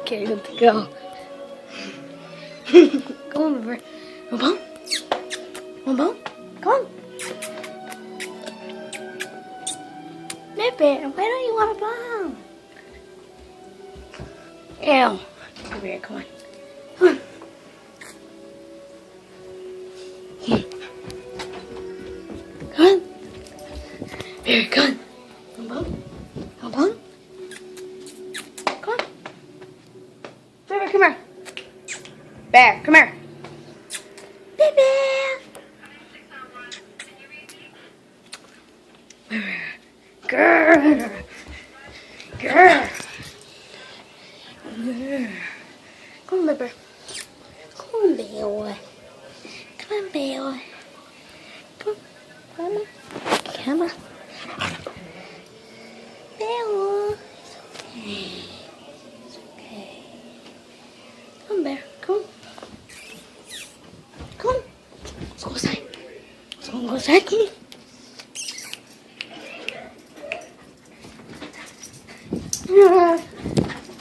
Okay, good to go. Come on, River. Come on. Come on. Come on. River, why don't you want a ball? Ew. River, come on. Come on. Come on. Very good. Come on. Come on. Come on. River, come here. Bear, come here. Bear. Grrr. Grrr. Grrr. Come on, Bear. Come on, Bear. Come on, Bear. Come on. Come on. Bear. It's okay. Come on, Bear. Come on. Come on. Let's go outside. Let's go outside. Come on.